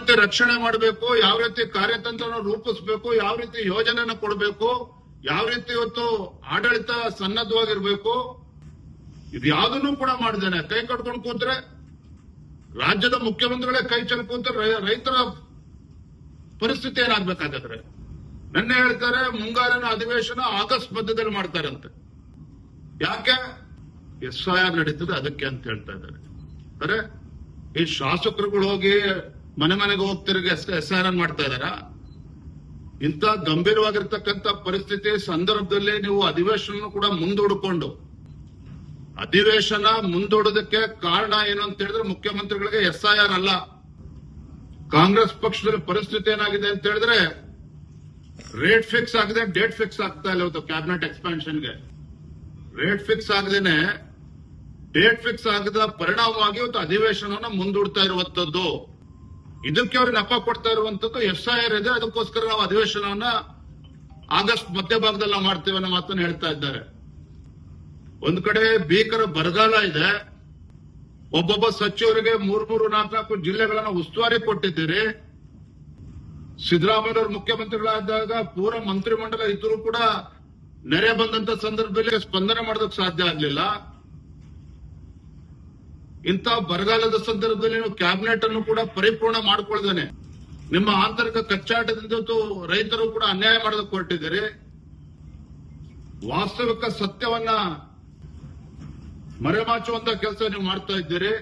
ರೀತಿ ರಕ್ಷಣೆ ಮಾಡಬೇಕು, ಯಾವ ರೀತಿ ಕಾರ್ಯತಂತ್ರನ ರೂಪಿಸಬೇಕು, ಯಾವ ರೀತಿ ಯೋಜನೆನ ಕೊಡಬೇಕು, ಯಾವ ರೀತಿ ಇವತ್ತು ಆಡಳಿತ ಸನ್ನದ್ಧವಾಗಿರ್ಬೇಕು, ಇದು ಯಾವುದನ್ನು ಕೂಡ ಮಾಡಿದ್ದೇನೆ. ಕೈ ಕಟ್ಕೊಂಡು ಕೂತ್ರೆ ರಾಜ್ಯದ ಮುಖ್ಯಮಂತ್ರಿಗಳೇ ಕೈ ಚೆಲ್ಲಿ ಕೂತ್ರೆ ರೈತರ ಪರಿಸ್ಥಿತಿ ಏನಾಗ್ಬೇಕಾದ್ರೆ ನೆನ್ನೆ ಹೇಳ್ತಾರೆ ಮುಂಗಾರಿನ ಅಧಿವೇಶನ ಆಗಸ್ಟ್ ಮಧ್ಯದಲ್ಲಿ ಮಾಡ್ತಾರಂತೆ. ಯಾಕೆ? SIR ನಡೀತದೆ ಅದಕ್ಕೆ ಅಂತ ಹೇಳ್ತಾ ಇದ್ದಾರೆ. ಅರೆ ಈ ಶಾಸಕರುಗಳು ಹೋಗಿ ಮನೆ ಮನೆಗೆ ಹೋಗ್ತಿರ್ಗೆ SIR ಮಾಡ್ತಾ ಇದಾರ? ಇಂಥ ಗಂಭೀರವಾಗಿರ್ತಕ್ಕಂಥ ಪರಿಸ್ಥಿತಿ ಸಂದರ್ಭದಲ್ಲಿ ನೀವು ಅಧಿವೇಶನ ಕೂಡ ಮುಂದೂಡಿಕೊಂಡು ಅಧಿವೇಶನ ಮುಂದೂಡೋದಕ್ಕೆ ಕಾರಣ ಏನು ಅಂತ ಹೇಳಿದ್ರೆ ಮುಖ್ಯಮಂತ್ರಿಗಳಿಗೆ SIR ಅಲ್ಲ. ಕಾಂಗ್ರೆಸ್ ಪಕ್ಷದಲ್ಲಿ ಪರಿಸ್ಥಿತಿ ಏನಾಗಿದೆ ಅಂತ ಹೇಳಿದ್ರೆ ರೇಟ್ ಫಿಕ್ಸ್ ಆಗಿದೆ, ಡೇಟ್ ಫಿಕ್ಸ್ ಆಗ್ತಾ ಇಲ್ಲ. ಇವತ್ತು ಕ್ಯಾಬಿನೆಟ್ ಎಕ್ಸ್ಪಾನ್ಷನ್ಗೆ ರೇಟ್ ಫಿಕ್ಸ್ ಆಗದೇನೆ ಡೇಟ್ ಫಿಕ್ಸ್ ಆಗದ ಪರಿಣಾಮವಾಗಿ ಇವತ್ತು ಅಧಿವೇಶನವನ್ನ ಮುಂದೂಡ್ತಾ ಇರುವಂತದ್ದು. ಇದಕ್ಕೆ ಅವ್ರಿಗೆ ನೆಪ ಕೊಡ್ತಾ ಇರುವಂತದ್ದು SIR ಇದೆ. ಅದಕ್ಕೋಸ್ಕರ ನಾವು ಅಧಿವೇಶನವನ್ನ ಆಗಸ್ಟ್ ಮಧ್ಯಭಾಗದಲ್ಲಿ ನಾವು ಮಾಡ್ತೇವೆ ಅನ್ನೋ ಮಾತನ್ನು ಹೇಳ್ತಾ ಇದ್ದಾರೆ. ಒಂದ್ ಕಡೆ ಭೀಕರ ಬರಗಾಲ ಇದೆ. ಒಬ್ಬೊಬ್ಬ ಸಚಿವರಿಗೆ 3-4 ಜಿಲ್ಲೆಗಳನ್ನ ಉಸ್ತುವಾರಿ ಕೊಟ್ಟಿದ್ದೀರಿ. ಸಿದ್ದರಾಮಯ್ಯ ಮುಖ್ಯಮಂತ್ರಿಗಳಾದಾಗ ಪೂರ ಮಂತ್ರಿಮಂಡಲ ಇದ್ರೂ ಕೂಡ ನೆರೆ ಬಂದಂತ ಸಂದರ್ಭದಲ್ಲಿ ಸ್ಪಂದನೆ ಮಾಡೋದಕ್ಕೆ ಸಾಧ್ಯ ಆಗ್ಲಿಲ್ಲ. ಇಂಥ ಬರಗಾಲದ ಸಂದರ್ಭದಲ್ಲಿ ನೀವು ಕ್ಯಾಬಿನೆಟ್ ಅನ್ನು ಕೂಡ ಪರಿಪೂರ್ಣ ಮಾಡಿಕೊಳ್ಳದೇನೆ ನಿಮ್ಮ ಆಂತರಿಕ ಕಚ್ಚಾಟದಿಂದ ರೈತರು ಕೂಡ ಅನ್ಯಾಯ ಮಾಡೋದಕ್ಕೆ ಹೊರಟಿದ್ದೀರಿ. ವಾಸ್ತವಿಕ ಸತ್ಯವನ್ನ ಮರೆಮಾಚುವಂತ ಕೆಲಸ ನೀವು ಮಾಡ್ತಾ ಇದ್ದೀರಿ.